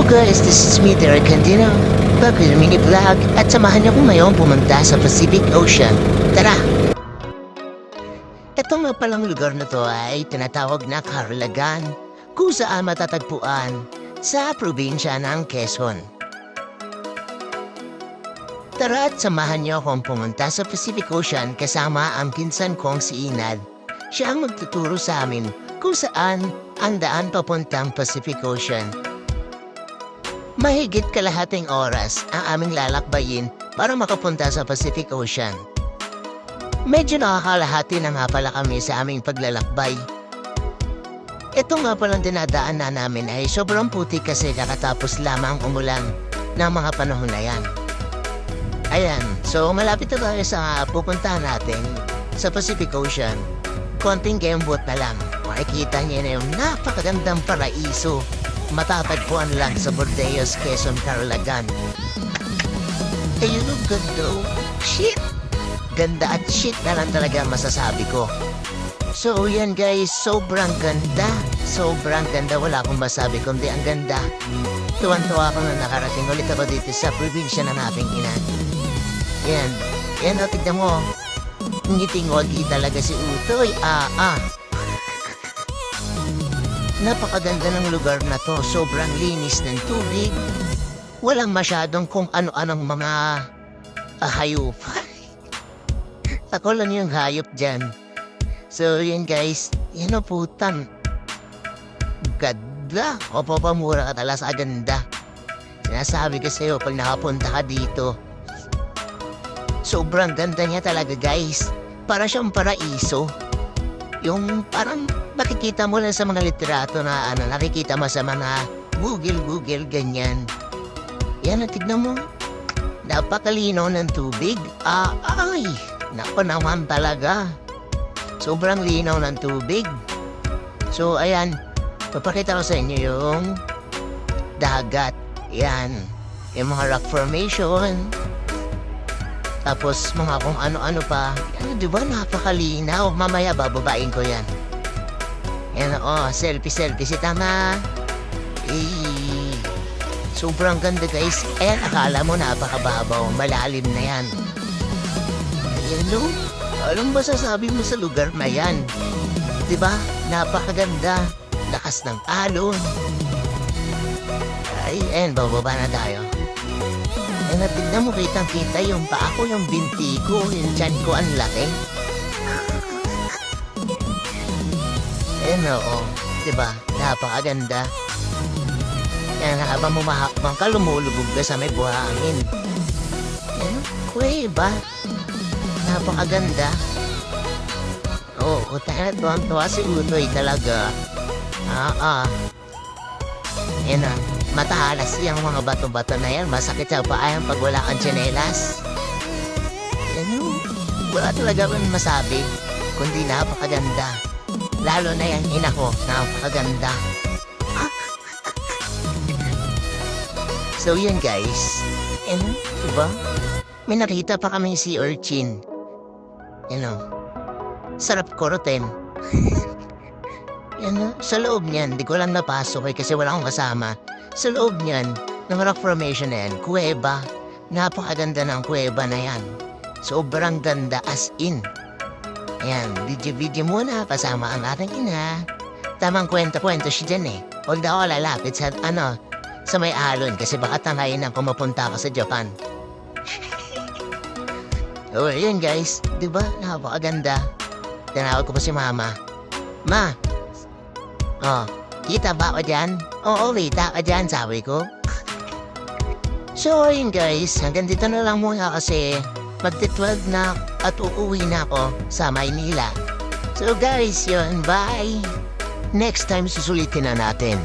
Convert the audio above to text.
guys, this is me, Derek Candino. Back with a mini vlog at samahan niyo ko ngayon pumunta sa Pacific Ocean. Tara! Ito nga palang lugar na to ay tinatawag na Carlagan, kung saan matatagpuan sa probinsya ng Quezon. Tara at samahan niyo akong pumunta sa Pacific Ocean kasama ang pinsan kong si Inad. Siya ang magtuturo sa amin kung saan ang daan papuntang Pacific Ocean. Mahigit kalahating oras ang aming lalakbayin para makapunta sa Pacific Ocean. Medyo nakakalahati na nga pala kami sa aming paglalakbay. Ito nga palang dinadaan na namin ay sobrang putik kasi kakatapos lamang umulan ng mga panahon na yan. Ayan, so malapit na tayo sa pupuntahan natin sa Pacific Ocean. Konting gembot na lang. Makikita niyo na yung napakagandang paraiso. Matatagpuan lang sa Bordeos, Quezon, Carlagan. Ayun ang ganda. Shit! Ganda at shit na lang talaga masasabi ko. So yan guys, sobrang ganda. Sobrang ganda. Wala akong masabi kundi ang ganda. Tuwan-tuwa ako na nakarating ulit ako dito sa probinsya ng ating ina. Yan. Yan o, tignan mo. Ngiting-wagi talaga si Utoy. Napakaganda ng lugar na to. Sobrang linis ng tubig. Walang masyadong kung ano-anong mga hayop. Ako lang yung hayop dyan. So yun guys. Yan o putan. Ganda. O papamura ka talaga sa ganda. Sinasabi ko sa'yo pag nakapunta ka dito. Sobrang ganda niya talaga guys. Para siyang paraiso. Yung parang makikita mo lang sa mga literato na nakikita mo sa mga Google, ganyan. Yan, tignan mo. Napakalinaw ng tubig. Ay, naku naman talaga. Sobrang linaw ng tubig. So, ayan. Papakita ko sa inyo yung dagat. Yan. Yung mga rock formation. Tapos mga kung ano-ano pa. Ano, diba? Napakalinaw. Mamaya bababain ko yan. Yan selfie si Tama. Sobrang ganda guys. Ayan, akala mo napakababaw. Malalim na yan. Ayan o. Anong masasabi mo sa lugar na yan? Diba? Napakaganda. Lakas ng alon. Ay, ayan, bababa na tayo. Ayan, tignan mo, kitang-kita yung paa ko, yung binti ko, yung tiyan ko, ang laki. Ayan diba? Napakaganda. Ayan, habang humahakbang ka, lumulubog ka sa may buhangin. Ayan, kuweba. Napakaganda. Tayo, tuwang-tuwa si Utoy talaga. Ayan na. Matahalas yung mga bato-bato na yan. Masakit sa paayang pag wala kang tsinelas. Wala talaga akong masabi. Kundi napakaganda. Lalo na yung ina ko. Napakaganda. So yun guys. Diba? May nakita pa kami si Urchin. Sarap kurutin. Sa loob niyan. Di ko lang napasok kasi wala akong kasama. Sa loob niyan, ng rock formation na yan, kuweba. Napakaganda ng kuweba na yan. Sobrang ganda as in. Ayan, video muna kasama ang ating ina. Tamang kwento-kwento siya dyan eh. Huwag na ako lalapit sa sa may alon kasi baka tangayin ang kumapunta ka sa Japan. Yun guys, diba? Napakaganda. Tinawag ko pa si Mama. Ma! Kita ba ako dyan? Oo, kita ka dyan, sabi ko. So, yun guys, hanggang dito na lang muna kasi magti-12 na at uuwi na ako sa Maynila. So guys, yun, bye! Next time susulitin na natin.